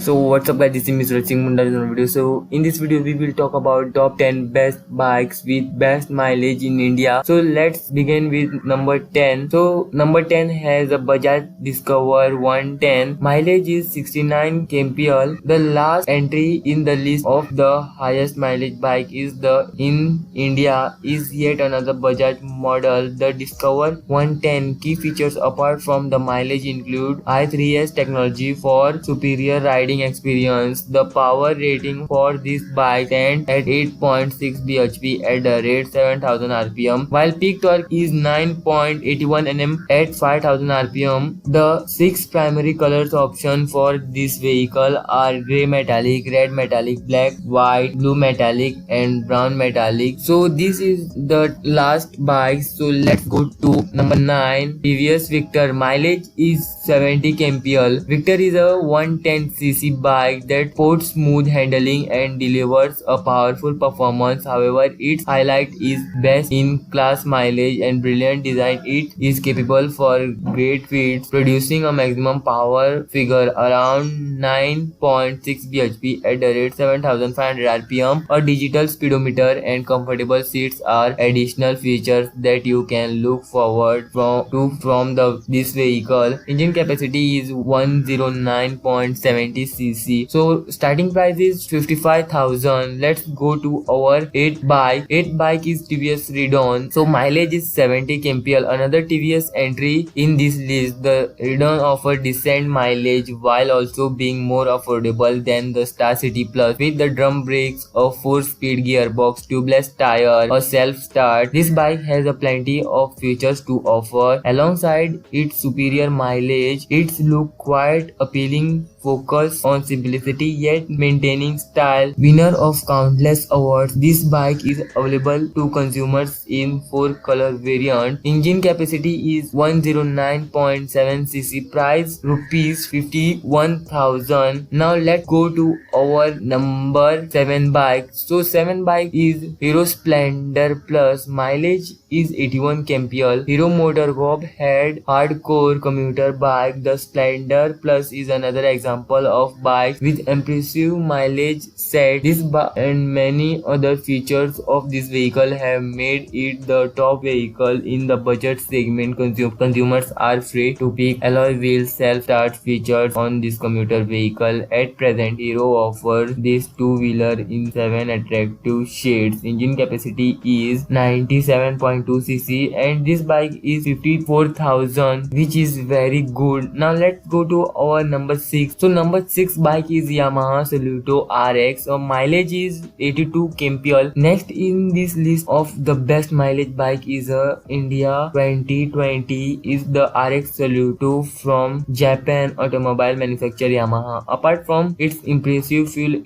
So what's up guys, this is Mr. Singh Munda in video. So in this video we will talk about top 10 best bikes with best mileage in India. So let's begin with number 10. So number 10 has a Bajaj Discover 110. Mileage is 69 kmpl. The last entry in the list of the highest mileage bike is the in India is yet another Bajaj model, the Discover 110. Key features apart from the mileage include i3S technology for superior riding experience. The power rating for this bike stands at 8.6 bhp at the rate 7000 rpm, while peak torque is 9.81 Nm at 5000 rpm. The 6 primary colors option for this vehicle are grey metallic, red metallic, black, white, blue metallic and brown metallic. So this is the last bike. So let's go to number 9, TVS Victor. Mileage is 70 kmpl. Victor is a 110cc bike that sports smooth handling and delivers a powerful performance. However, its highlight is best in class mileage and brilliant design. It is capable for great feats, producing a maximum power figure around 9.6 bhp at the rate 7500 rpm. A digital speedometer and comfortable seats are additional features that you can look forward from this vehicle. Engine capacity is 109.70 cc. So starting price is 55,000. Let's go to our 8th bike. 8th bike is TVS Redon. So mileage is 70 kmpl. Another TVS entry in this list. The Redon offers decent mileage while also being more affordable than the Star City Plus. With the drum brakes, a 4-speed gearbox, tubeless tire, a self-start, this bike has a plenty of features to offer. Alongside its superior mileage, its look quite appealing, focus on simplicity yet maintaining style. Winner of countless awards, this bike is available to consumers in 4 color variants. Engine capacity is 109.7 cc. Price rupees 51,000. Now let's go to our number 7 bike. So 7 bike is Hero Splendor Plus. Mileage is 81 kmpl. Hero MotoCorp had hardcore commuter bike. The Splendor Plus is another example of bike with impressive mileage set. This and many other features of this vehicle have made it the top vehicle in the budget segment. Consumers are free to pick alloy wheels, self-start features on this commuter vehicle. At present, Hero offers this two-wheeler in 7 attractive shades. Engine capacity is 97.2 cc and this bike is 54,000, which is very good. Now let's go to our number 6. So number 6 bike is Yamaha Saluto RX. Mileage is 82 kmpl. Next in this list of the best mileage bike is India 2020 is the RX Saluto from Japan automobile manufacturer Yamaha. Apart from its impressive fuel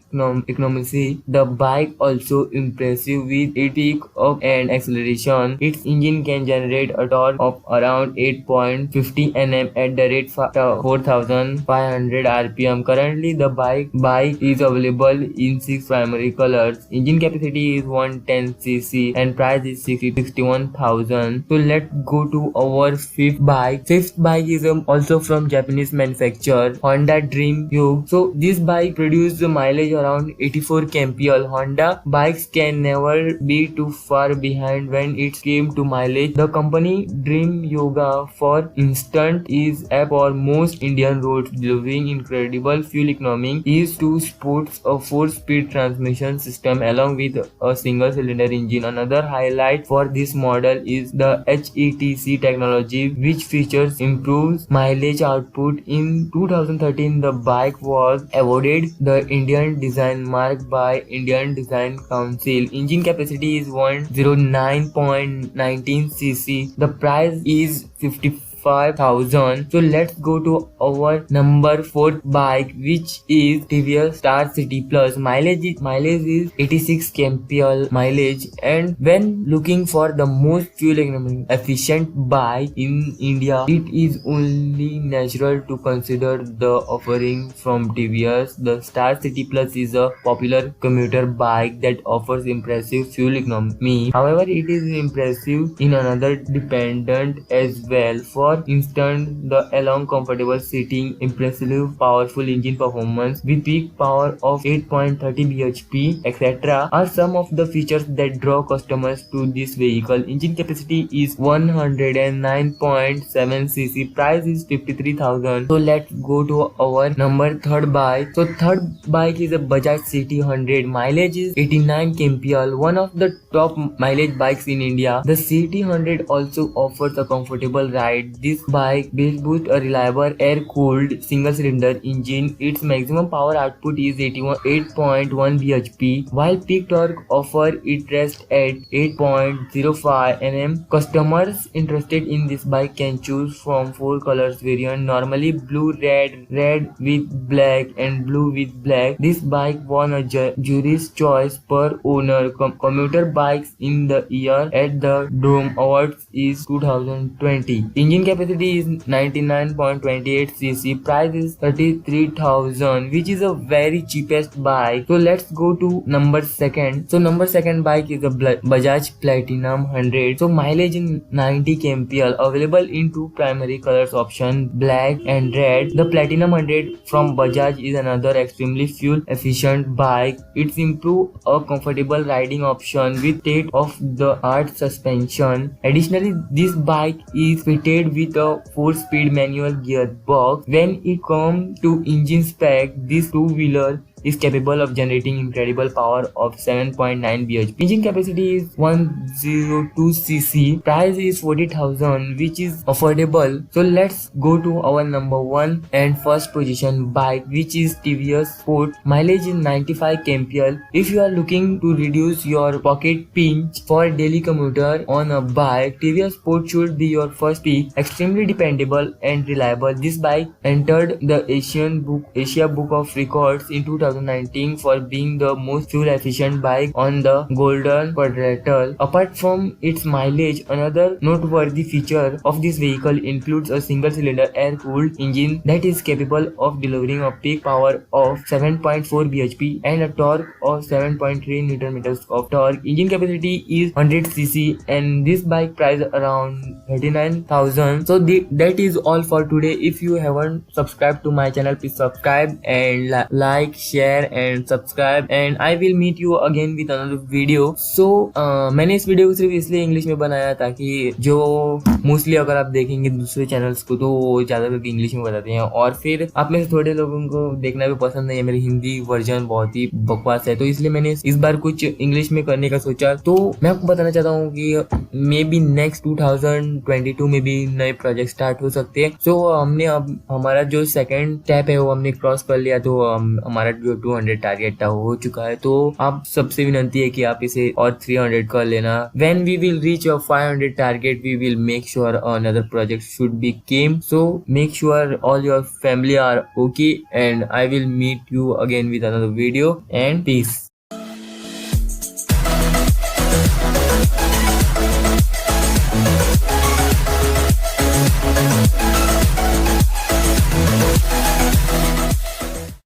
economy, the bike also impressive with its peak of and acceleration. Its engine can generate a torque of around 8.50 Nm at the rate 4,500 rpm. Currently, the bike is available in 6 primary colors. Engine capacity is 110 cc and price is 61,000. So let's go to our 5th bike. 5th bike is also from Japanese manufacturer Honda Dream Yugo. So this bike produces mileage around 84 kmpl. Honda bikes can never be too far behind when it came to mileage. The company Dream Yugo, for instance, is apt for most Indian roads, delivering incredible fuel economy. Is to sports a 4-speed transmission system along with a single-cylinder engine. Another highlight for this model is the HETC technology, which features improves mileage output. In 2013, the bike was awarded the Indian Design Mark by Indian Design Council. Engine capacity is 109.19 cc. The price is 55,000. So let's go to our number 4 bike, which is TVS Star City Plus. Mileage is 86 kmpl mileage, and when looking for the most fuel efficient bike in India, it is only natural to consider the offering from TVS. The Star City Plus is a popular commuter bike that offers impressive fuel economy. However, it is impressive in another dependent as well. For torque instant, the along comfortable seating, impressive powerful engine performance with peak power of 8.30 bhp, etc. are some of the features that draw customers to this vehicle. Engine capacity is 109.7 cc. Price is 53,000. So let's go to our number third bike. So third bike is a Bajaj CT 100. Mileage is 89 kmpl, one of the top mileage bikes in India. The CT 100 also offers a comfortable ride. This bike boasts a reliable air-cooled single-cylinder engine. Its maximum power output is 8.1 bhp, while peak torque offer it rests at 8.05 Nm. Customers interested in this bike can choose from 4 colors variant, normally blue, red with black and blue with black. This bike won a jury's choice per owner commuter bikes in the year at the Dome Awards is 2020. Engine capacity is 99.28 cc. Price is 33,000, which is a very cheapest bike. So let's go to number second. So number second bike is a Bajaj Platinum 100. So mileage in 90 kmpl, available in two primary colors option, black and red. The Platinum 100 from Bajaj is another extremely fuel efficient bike. It's improved a comfortable riding option with state-of-the-art suspension. Additionally, this bike is fitted with a 4-speed manual gearbox. When it comes to engine spec, this two-wheeler is capable of generating incredible power of 7.9 bhp. Engine capacity is 102 cc. Price is 40,000, which is affordable. So let's go to our number one and first position bike, which is TVS Sport. Mileage is 95 kmpl. If you are looking to reduce your pocket pinch for a daily commuter on a bike, TVS Sport should be your first pick. Extremely dependable and reliable, this bike entered the Asia Book of Records in 2019 for being the most fuel efficient bike on the Golden Quadrilateral. Apart from its mileage, another noteworthy feature of this vehicle includes a single cylinder air cooled engine that is capable of delivering a peak power of 7.4 bhp and a torque of 7.3 Nm of torque. Engine capacity is 100 cc and this bike price around 39,000. So that is all for today. If you haven't subscribed to my channel, please subscribe and like, share and subscribe, and I will meet you again with another video. So मैंने इस video को सिर्फ इसलिए English में बनाया ताकि जो mostly अगर आप देखेंगे दूसरे चैनल्स को तो वो ज्यादातर इंग्लिश में बताते हैं और फिर आप में से थोड़े लोगों को देखना भी पसंद नहीं है, मेरी हिंदी वर्जन बहुत ही बकवास है, तो इसलिए मैंने इस बार कुछ इंग्लिश में करने का सोचा। तो मैं आपको बताना चाहता हूँ कि मे बी नेक्स्ट 2022 में भी नए प्रोजेक्ट स्टार्ट हो सकते हैं। सो हमने अब हमारा जो सेकंड स्टेप है वो हमने क्रॉस कर लिया, तो हमारा जो 200 टारगेट था हो चुका है। तो आप सबसे विनती है कि आप इसे और 300 कर लेना। When we will reach a 500 target, we will make sure another project should be came. So make sure all your family are okay, and I will meet you again with another video, and peace.